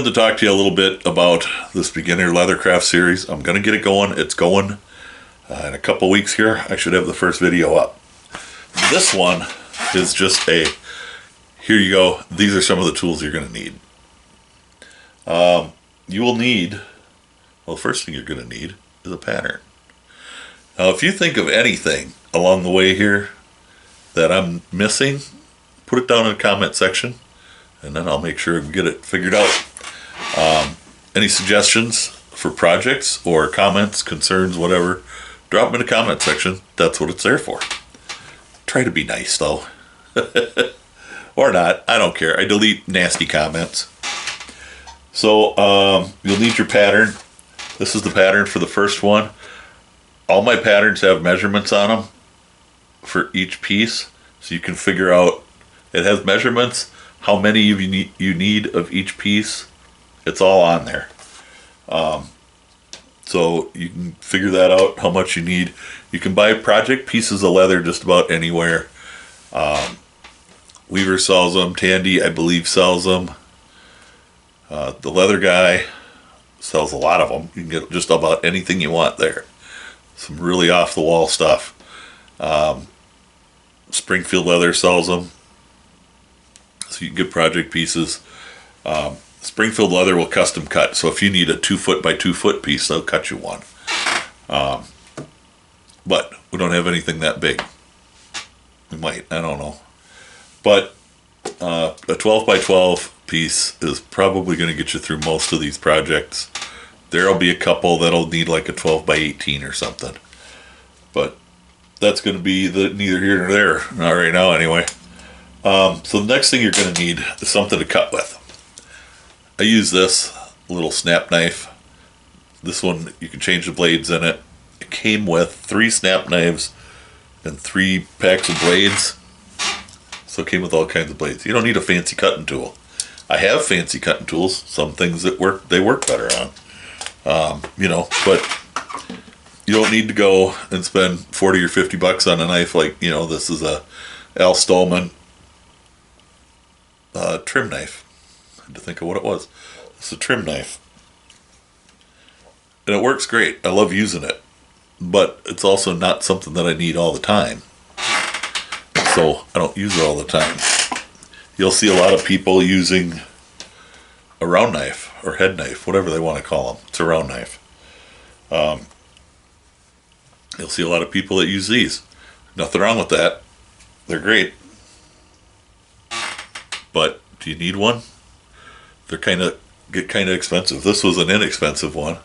wanted to talk to you a little bit about this beginner Leathercraft series. I'm going to get it going. It's going in a couple weeks here. I should have the first video up. This one is just a, here you go. These are some of the tools you're going to need. You will need, well, the first thing you're going to need is a pattern. Now, if you think of anything along the way here that I'm missing, put it down in the comment section, and then I'll make sure I get it figured out. Any suggestions for projects or comments, concerns, whatever, drop them in the comment section. That's what it's there for. Try to be nice, though. Or not. I don't care. I delete nasty comments. So you'll need your pattern. This is the pattern for the first one. All my patterns have measurements on them for each piece, so you can figure out. It has measurements, how many you need of each piece. It's all on there. So you can figure that out, how much you need. You can buy project pieces of leather just about anywhere. Weaver sells them. Tandy, I believe, sells them. The leather guy sells a lot of them. You can get just about anything you want there. Some really off-the-wall stuff. Springfield Leather sells them. So you can get project pieces. Springfield Leather will custom cut. So if you need a 2 foot by 2 foot piece, they'll cut you one. But we don't have anything that big. We might, I don't know. But a 12 by 12 piece is probably going to get you through most of these projects. There'll be a couple that'll need like a 12 by 18 or something. But that's going to be neither here nor there. Not right now anyway. So the next thing you're going to need is something to cut with. I use this little snap knife. This one, you can change the blades in it. It came with 3 snap knives and 3 packs of blades. So it came with all kinds of blades. You don't need a fancy cutting tool. I have fancy cutting tools. Some things that work better on. But you don't need to go and spend 40 or 50 bucks on a knife like, this is a Al Stallman trim knife. I had to think of what it was. It's a trim knife. And it works great. I love using it. But it's also not something that I need all the time. So I don't use it all the time. You'll see a lot of people using a round knife or head knife, whatever they want to call them. It's a round knife. You'll see a lot of people that use these. Nothing wrong with that. They're great. But do you need one? They're get kind of expensive. This was an inexpensive one.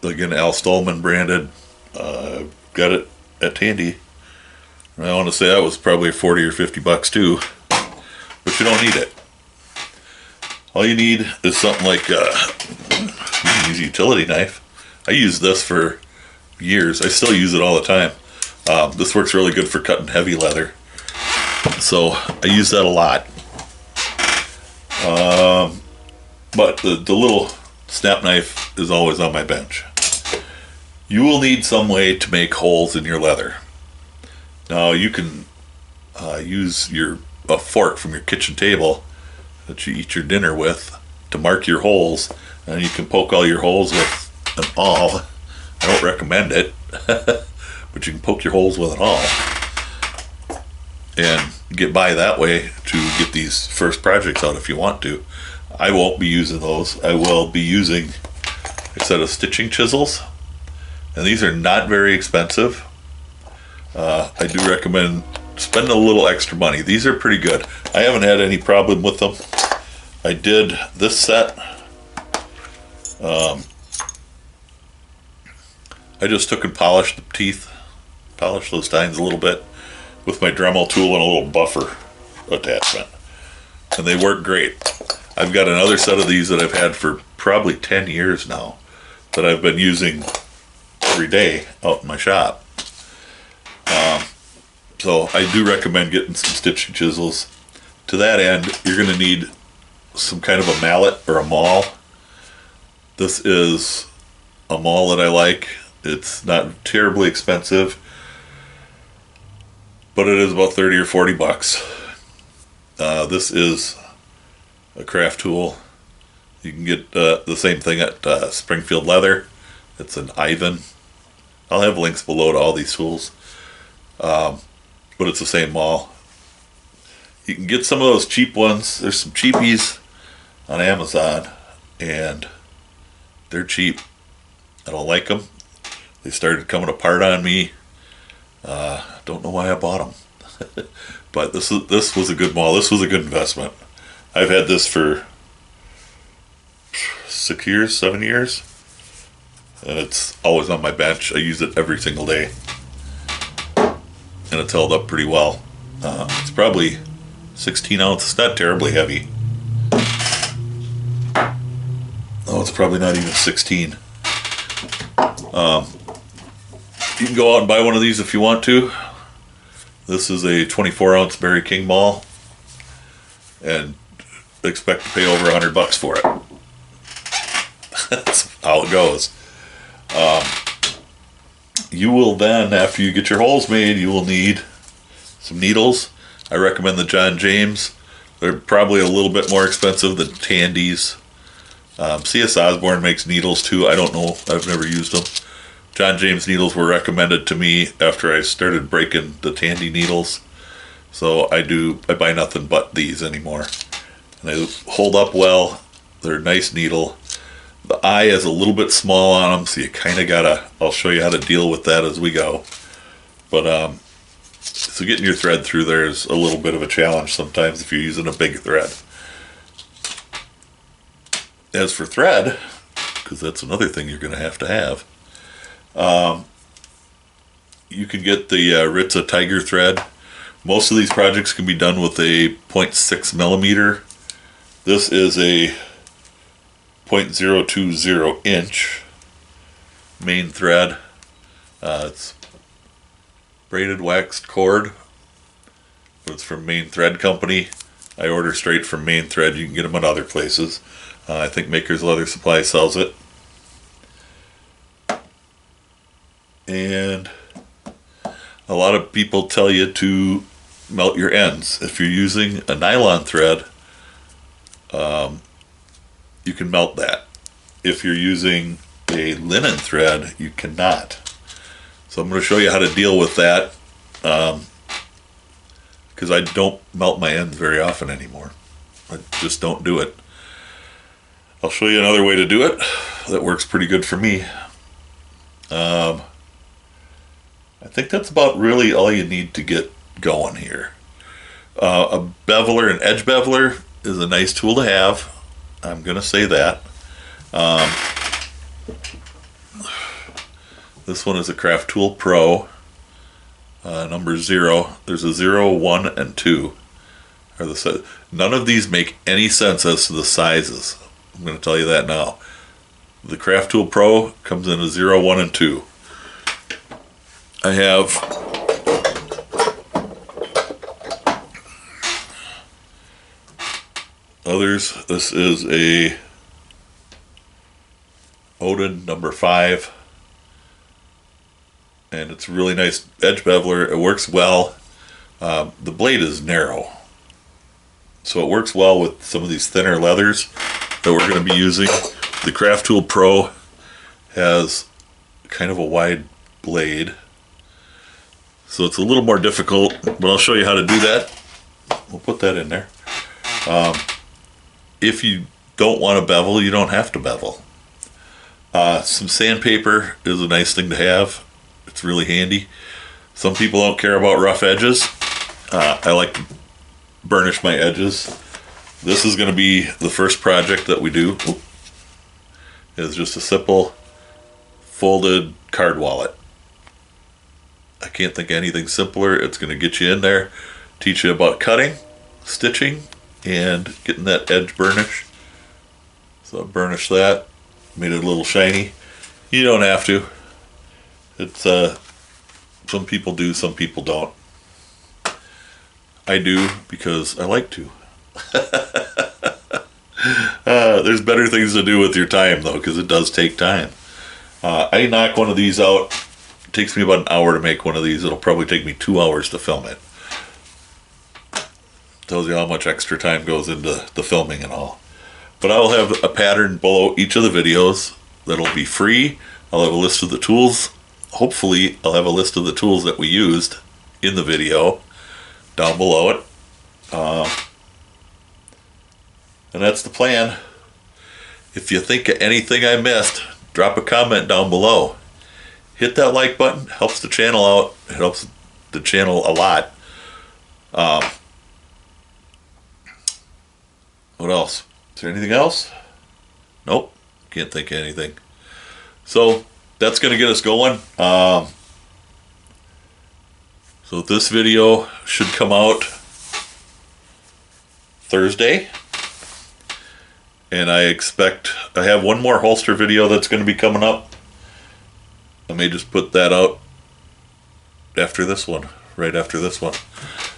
Again, Al Stallman branded. Got it at Tandy. I want to say that was probably 40 or 50 bucks too. But you don't need it. All you need is something like you can use a utility knife. I used this for years. I still use it all the time. This works really good for cutting heavy leather. So I use that a lot. But the little snap knife is always on my bench. You will need some way to make holes in your leather. Now you can use a fork from your kitchen table that you eat your dinner with to mark your holes, and you can poke all your holes with an awl. I don't recommend it, but you can poke your holes with an awl and get by that way to get these first projects out if you want to. I won't be using those. I will be using a set of stitching chisels, and these are not very expensive. I do recommend spending a little extra money. These are pretty good. I haven't had any problem with them. I did this set. I just took and polished the teeth, polished those tines a little bit with my Dremel tool and a little buffer attachment. And they work great. I've got another set of these that I've had for probably 10 years now that I've been using every day out in my shop. So I do recommend getting some stitching chisels. To that end, you're going to need some kind of a mallet or a maul. This is a maul that I like. It's not terribly expensive, but it is about 30 or 40 bucks. This is a craft tool. You can get the same thing at Springfield Leather. It's an Ivan. I'll have links below to all these tools. But it's the same maul. You can get some of those cheap ones. There's some cheapies on Amazon, and they're cheap. I don't like them. They started coming apart on me. Don't know why I bought them. But this was a good maul. This was a good investment. I've had this for 6 years, 7 years. And it's always on my bench. I use it every single day. And it's held up pretty well. It's probably 16 ounce. It's not terribly heavy. Oh, it's probably not even 16. You can go out and buy one of these if you want to. This is a 24 ounce Barry King maul, and expect to pay over $100 for it. That's how it goes. You will then, after you get your holes made, you will need some needles. I recommend the John James. They're probably a little bit more expensive than Tandy's. C.S. Osborne makes needles too. I don't know. I've never used them. John James needles were recommended to me after I started breaking the Tandy needles. So I buy nothing but these anymore. And they hold up well. They're a nice needle. The eye is a little bit small on them, so you kind of gotta, I'll show you how to deal with that as we go. But, so getting your thread through there is a little bit of a challenge sometimes if you're using a big thread. As for thread, because that's another thing you're going to have, you can get the Ritza Tiger thread. Most of these projects can be done with a 0.6 millimeter. This is a 0.020 inch main thread. It's braided waxed cord, but it's from Main Thread Company. I order straight from Main Thread. You can get them at other places. I think Maker's Leather Supply sells it. And a lot of people tell you to melt your ends. If you're using a nylon thread, you can melt that. If you're using a linen thread, you cannot. So I'm going to show you how to deal with that, because I don't melt my ends very often anymore. I just don't do it. I'll show you another way to do it that works pretty good for me. I think that's about really all you need to get going here. A beveler, an edge beveler, is a nice tool to have. I'm going to say that. This one is a Craft Tool Pro, number 0. There's a 0, 1, and 2. None of these make any sense as to the sizes. I'm going to tell you that now. The Craft Tool Pro comes in a 0, 1, and 2. I have others. This is a Odin number 5, and it's a really nice edge beveler. It works well. The blade is narrow, so it works well with some of these thinner leathers that we're going to be using. The Craft Tool Pro has kind of a wide blade, so it's a little more difficult, but I'll show you how to do that. We'll put that in there. If you don't want to bevel, you don't have to bevel. Some sandpaper is a nice thing to have. It's really handy. Some people don't care about rough edges. I like to burnish my edges. This is going to be the first project that we do. It's just a simple folded card wallet. I can't think of anything simpler. It's going to get you in there, teach you about cutting, stitching, and getting that edge burnish. So I burnished that, made it a little shiny. You don't have to. It's some people do, some people don't. I do because I like to. There's better things to do with your time though, because it does take time. I knock one of these out. It takes me about an hour to make one of these. It'll probably take me 2 hours to film it. Tells you how much extra time goes into the filming and all. But I'll have a pattern below each of the videos that'll be free. I'll have a list of the tools. Hopefully, I'll have a list of the tools that we used in the video down below it. And that's the plan. If you think of anything I missed, drop a comment down below. Hit that like button. Helps the channel out. It helps the channel a lot. What else? Is there anything else? Nope. Can't think of anything. So that's going to get us going. So this video should come out Thursday. And I have one more holster video that's going to be coming up. I may just put that out after this one, right after this one.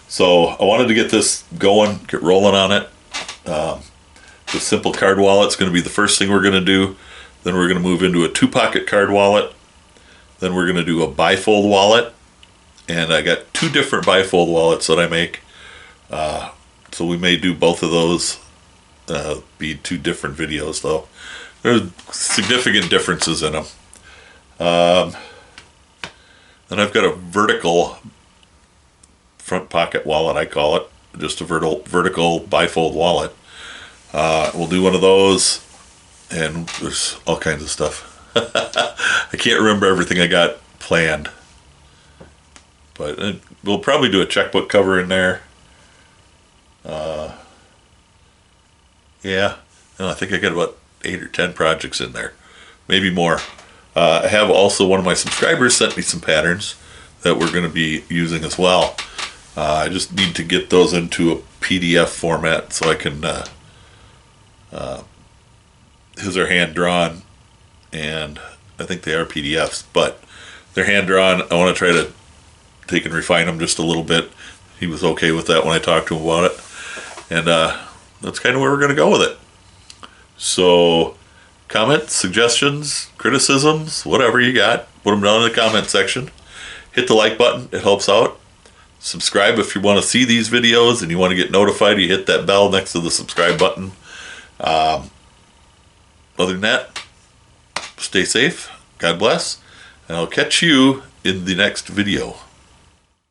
So I wanted to get this going, get rolling on it. The simple card wallet's going to be the first thing we're going to do. Then we're going to move into a 2-pocket card wallet. Then we're going to do a bifold wallet. And I got 2 different bifold wallets that I make. So we may do both of those. Be 2 different videos though. There's significant differences in them. Then I've got a vertical front pocket wallet, I call it. Just a vertical bifold wallet. We'll do one of those, and there's all kinds of stuff. I can't remember everything I got planned. But we'll probably do a checkbook cover in there. Yeah, no, I think I got about 8 or 10 projects in there, maybe more. I have also, one of my subscribers sent me some patterns that we're going to be using as well. I just need to get those into a PDF format so I can, his are hand drawn, and I think they are PDFs, but they're hand drawn. I want to try to take and refine them just a little bit. He was okay with that when I talked to him about it. And that's kind of where we're going to go with it. So, comments, suggestions, criticisms, whatever you got, put them down in the comment section. Hit the like button, it helps out. Subscribe if you want to see these videos and you want to get notified. You hit that bell next to the subscribe button. Other than that, stay safe, God bless, and I'll catch you in the next video.